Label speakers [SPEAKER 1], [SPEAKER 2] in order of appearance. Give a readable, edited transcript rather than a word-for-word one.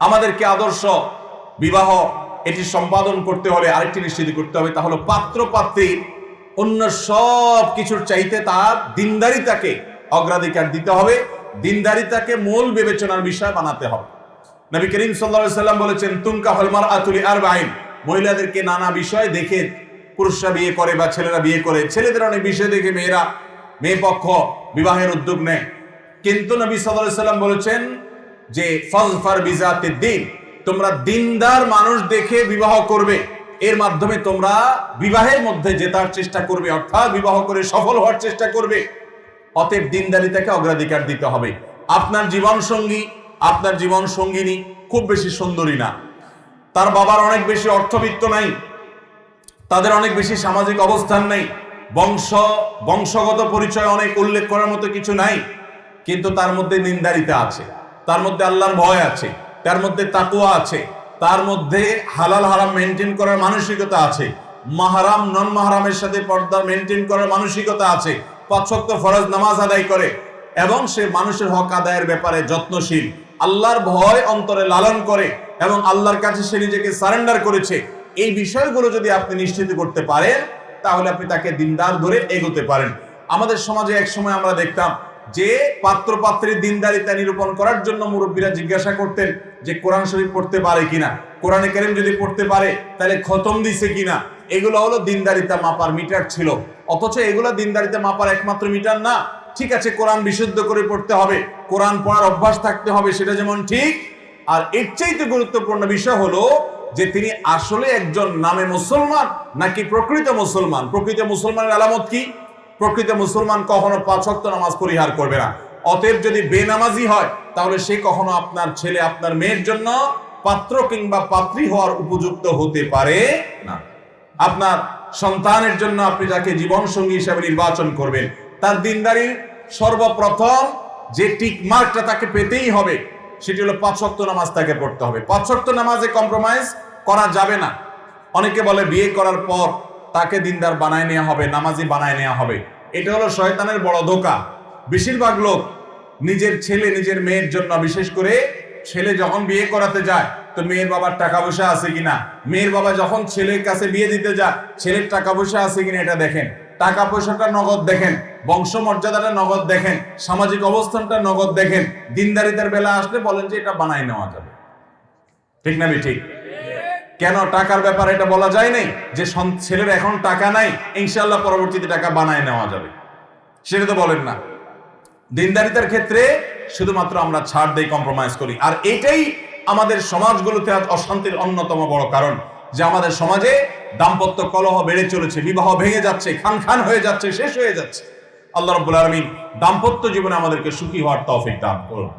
[SPEAKER 1] আমাদেরকে আদর্শ বিবাহ এটি সম্পাদন করতে হলে আরেকটি নিশ্চিত করতে হবে, তা হলো পাত্র পাত্রীর অন্য সব কিছুর চাইতে তার দিনদারিতাকে অগ্রাধিকার দিতে হবে, দিনদারিতাকে মূল বিবেচনার বিষয় বানাতে হবে। নবী করিম সাল্লাল্লাহু আলাইহি সাল্লাম বলেছেন, তুনকাহুল মারআতু লিআরবাঈন, মহিলাদেরকে নানা বিষয় দেখে পুরুষরা বিয়ে করে বা ছেলেরা বিয়ে করে, ছেলেদের অনেক বিষয় দেখে মেয়ে পক্ষ বিবাহের উদ্যোগ নেয়। কিন্তু নবী সাল্লাল্লাহু আলাইহি সাল্লাম বলেছেন যে ফাজফার বিজাতিদ দ্বীন, তোমরা দিনদার মানুষ দেখে বিবাহ করবে, এর মাধ্যমে তোমরা বিবাহের মধ্যে জেতার চেষ্টা করবে, অর্থাৎ বিবাহ করে সফল হওয়ার চেষ্টা করবে। অতএব দিনদারিতাকে অগ্রাধিকার দিতে হবে। আপনার জীবন সঙ্গী, আপনার জীবন সঙ্গিনী খুব বেশি সুন্দরী না, তার বাবার অনেক বেশি অর্থবিত্ত নাই, তাদের অনেক বেশি সামাজিক অবস্থান নেই, বংশগত পরিচয় অনেক উল্লেখ করার মতো কিছু নাই, কিন্তু তার মধ্যে দিনদারিতা আছে, তার মধ্যে আল্লাহর ভয় আছে, তার মধ্যে তাকওয়া আছে, তার মধ্যে হালাল হারাম মেনটেন করার মানসিকতা আছে, মাহরাম নন মাহরামের সাথে পর্দা মেনটেন করার মানসিকতা আছে, 5 ওয়াক্ত ফরজ নামাজ আদায় করে এবং সে মানুষের হক আদায়ের ব্যাপারে যত্নশীল, আল্লাহর ভয় অন্তরে লালন করে এবং আল্লাহর কাছে সে নিজেকে সারেন্ডার করেছে। এই বিষয়গুলো যদি আপনি নিশ্চিত করতে পারেন, তাহলে আপনি তাকে দিনদার ধরে এগোতে পারেন। আমাদের সমাজে এক সময় আমরা দেখতাম যে পাত্র পাত্রীর দিনদারিতা নিরূপণ করার জন্য মুরব্বীরা জিজ্ঞাসা করতেন যে কোরআন শরীফ পড়তে পারে কিনা, কোরআনে কারীম যদি পড়তে পারে তাহলে খতম দিছে কিনা। এগুলো হলো দিনদারিতা মাপার মিটার ছিল, অথচ এগুলো দিনদারিতা মাপার একমাত্র মিটার না। ঠিক আছে, কোরআন বিশুদ্ধ করে পড়তে হবে, কোরআন পড়ার অভ্যাস থাকতে হবে, সেটা যেমন ঠিক, আর এর চাইতে গুরুত্বপূর্ণ বিষয় হলো যে তিনি আসলে একজন নামে মুসলমান নাকি প্রকৃত মুসলমান। প্রকৃত মুসলমানের আলামত কি? প্রকৃত মুসলমান কখনো 5 ওয়াক্ত নামাজ পরিহার করবে না। অতএব যদি বেনামাজি হয়, তাহলে সে কখনো আপনার ছেলে আপনার মেয়ের জন্য পাত্র কিংবা পাত্রী হওয়ার উপযুক্ত হতে পারে না। আপনার সন্তানের জন্য আপনি যাকে জীবন সঙ্গী হিসেবে নির্বাচন করবেন, তার দিনদারির সর্বপ্রথম যে টিক মার্কটা তাকে পেতেই হবে, সেটি হলো 5 ওয়াক্ত নামাজ তাকে পড়তে হবে। 5 ওয়াক্ত নামাজে কম্প্রোমাইজ করা যাবে না। অনেকে বলে বিয়ে করার পর তাকে দিনদার বানায় নেওয়া হবে, নামাজি বানায় নেওয়া হবে। এটা হলো শয়তানের বড় ধোঁকা। বেশিরভাগ লোক নিজের ছেলে নিজের মেয়ের জন্য, বিশেষ করে ছেলে যখন বিয়ে করাতে যায় তো মেয়ের বাবার টাকা পয়সা আছে কিনা, মেয়ের বাবা যখন ছেলের কাছে বিয়ে দিতে যায় ছেলের টাকা পয়সা আছে কিনা এটা দেখেন, টাকা পয়সাটা নগদ দেখেন, বংশ মর্যাদাটা নগদ দেখেন, সামাজিক অবস্থানটা নগদ দেখেন। দিনদারিতার বেলা আসলে বলেন যে এটা বানায় নেওয়া যাবে। ঠিক না? ঠিক। কেন টাকার ব্যাপারে এটা বলা যায় নাই যে ছেলের এখন টাকা নাই, ইনশাআল্লাহ পরবর্তীতে টাকা বানায় নেওয়া যাবে, সেটা তো বলেন না। দিনদারিতার ক্ষেত্রে শুধুমাত্র আমরা ছাড় দেই, কম্প্রোমাইজ করি। আর এটাই আমাদের সমাজগুলোতে আজ অশান্তির অন্যতম বড় কারণ, যে আমাদের সমাজে দাম্পত্য কলহ বেড়ে চলেছে, বিবাহ ভেঙে যাচ্ছে, খান খান হয়ে যাচ্ছে, শেষ হয়ে যাচ্ছে। আল্লাহ রাব্বুল আলামিন দাম্পত্য জীবনে আমাদেরকে সুখী হওয়ার তৌফিক দান করুন।